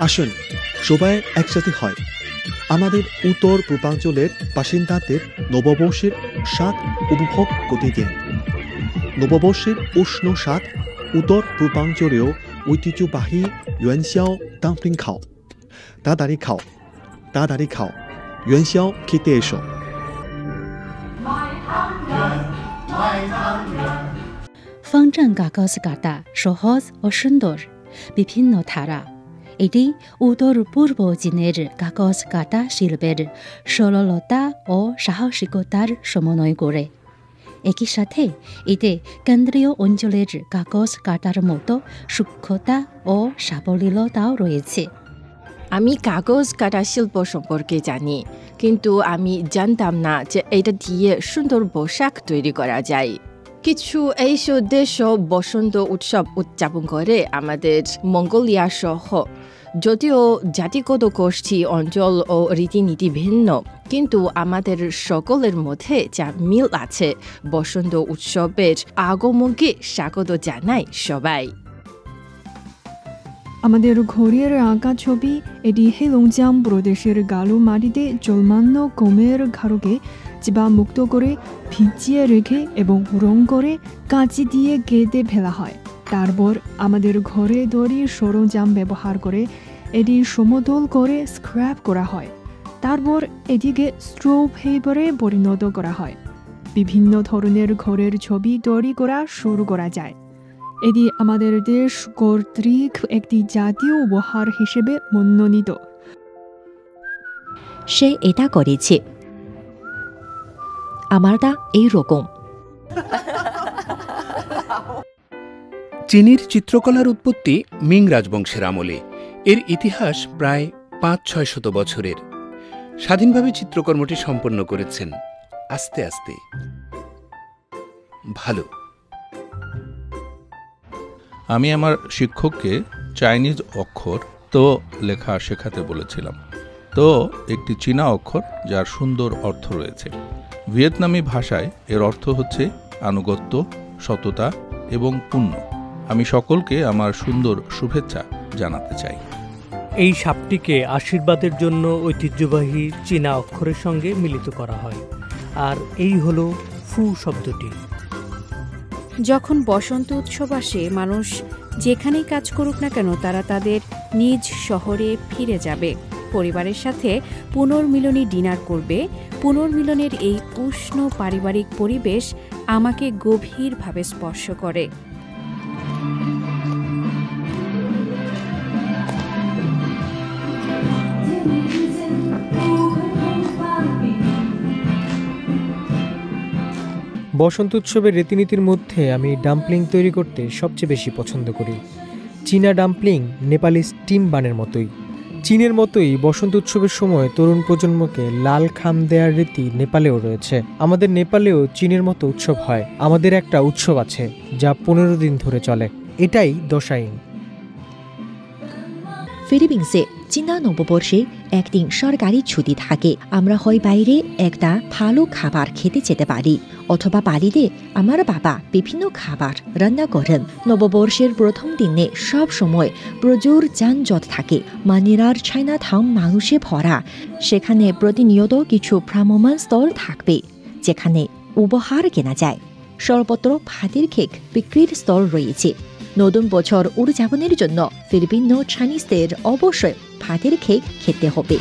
আসুন সবাই একসাথে হয় আমাদের উত্তর পূর্বাঞ্চলের বাসিন্দাদের নববর্ষের স্বাদ উপভোগ করতে দিন। নববর্ষের উষ্ণ স্বাদ উত্তর পূর্বাঞ্চলেও ঐতিহ্যবাহী ইউয়ানশিয়াও ডাম্পলিং খাও। তাড়াতাড়ি খাও, তাড়াতাড়ি খাও, ইউয়ানশিয়াও খেতে এসো। ফাংজাং গাগজ কাটা সহজ ও সুন্দর, বিভিন্ন ধারা। এটি উত্তর পূর্ব চীনের কাগজ কাটা শিল্পের সরলতা ও সাহসিকতার সমন্বয় করে। একই সাথে এতে কেন্দ্রীয় অঞ্চলের কাগজ কাটার মতো সূক্ষ্মতা ও সাবলীলতাও রয়েছে। আমি কাগজ কাটা শিল্প সম্পর্কে জানি, কিন্তু আমি জানতাম না যে এটা দিয়ে সুন্দর পোশাক তৈরি করা যায়। কিছু এইসব দেশও বসন্ত উৎসব উদযাপন করে আমাদের মঙ্গোলিয়া সহ। যদিও জাতিগত গোষ্ঠী, অঞ্চল ও রীতিনীতি ভিন্ন, কিন্তু আমাদের সকলের মধ্যে যা মিল আছে, বসন্ত উৎসবের আগমনকে স্বাগত জানাই সবাই। আমাদের ঘরের আঁকা ছবি এটি হেলংজিয়াং প্রদেশের গালু মাটিতে জন্মানো গমের ঘাড়কে চিবা মুক্ত করে ভিজিয়ে রেখে এবং রং করে কাঁচি দিয়ে কেটে ফেলা হয়। তারপর আমাদের ঘরে তৈরি সরঞ্জাম ব্যবহার করে এটি সমতল করে স্ক্র্যাপ করা হয়। তারপর এটিকে স্ট্রো পেপারে পরিণত করা হয়। বিভিন্ন ধরনের ঘরের ছবি তৈরি করা শুরু করা যায়। এটি আমাদের দেশ কর্তৃক একটি জাতীয় উপহার হিসেবে মনোনীত। সে এটা করেছে, আমারটা এই রকম। চীনের চিত্রকলার উৎপত্তি মিং রাজবংশের আমলে। এর ইতিহাস প্রায় ৫-৬ বছরের। স্বাধীনভাবে চিত্রকর্মটি সম্পন্ন করেছেন আস্তে আস্তে। ভালো। আমি আমার শিক্ষককে চাইনিজ অক্ষর তো লেখা শেখাতে বলেছিলাম। তো একটি চীনা অক্ষর যার সুন্দর অর্থ রয়েছে। ভিয়েতনামি ভাষায় এর অর্থ হচ্ছে আনুগত্য, সততা এবং পুণ্য। আমি সকলকে আমার সুন্দর শুভেচ্ছা জানাতে চাই। এই সাপটিকে আশীর্বাদের জন্য ঐতিহ্যবাহী চীনা অক্ষরের সঙ্গে মিলিত করা হয়, আর এই হলো ফু শব্দটি। যখন বসন্ত উৎসব আসে, মানুষ যেখানেই কাজ করুক না কেন তারা তাদের নিজ শহরে ফিরে যাবে, পরিবারের সাথে পুনর্মিলনী ডিনার করবে। পুনর্মিলনের এই উষ্ণ পারিবারিক পরিবেশ আমাকে গভীরভাবে স্পর্শ করে। বসন্ত উৎসবের রীতিনীতির মধ্যে আমি ডাম্পলিং তৈরি করতে সবচেয়ে বেশি পছন্দ করি। চীনা ডাম্পলিং নেপালি স্টিম বানের মতোই। চীনের মতোই বসন্ত উৎসবের সময় তরুণ প্রজন্মকে লাল খাম দেওয়ার রীতি নেপালেও রয়েছে। আমাদের নেপালেও চীনের মতো উৎসব হয়। আমাদের একটা উৎসব আছে যা 15 দিন ধরে চলে, এটাই দশাইন। ফিলিপিন্সে চীনা নববর্ষে একদিন সরকারি ছুটি থাকে। আমরা হয় বাইরে একটা ভালো খাবার খেতে যেতে পারি, অথবা বাড়িতে আমার বাবা বিভিন্ন খাবার রান্না করেন। নববর্ষের প্রথম দিনে সব সময় প্রচুর যানজট থাকে। মানিলার চায়না টাউন মানুষে ভরা। সেখানে প্রতিনিয়ত কিছু ভ্রাম্যমাণ স্টল থাকবে যেখানে উপহার কেনা যায়। সর্বত্র ভাতের কেক বিক্রির স্টল রয়েছে। নতুন বছর উদযাপনের জন্য ফিলিপিনো চাইনিজদের অবশ্যই ভাতের কেক খেতে হবে।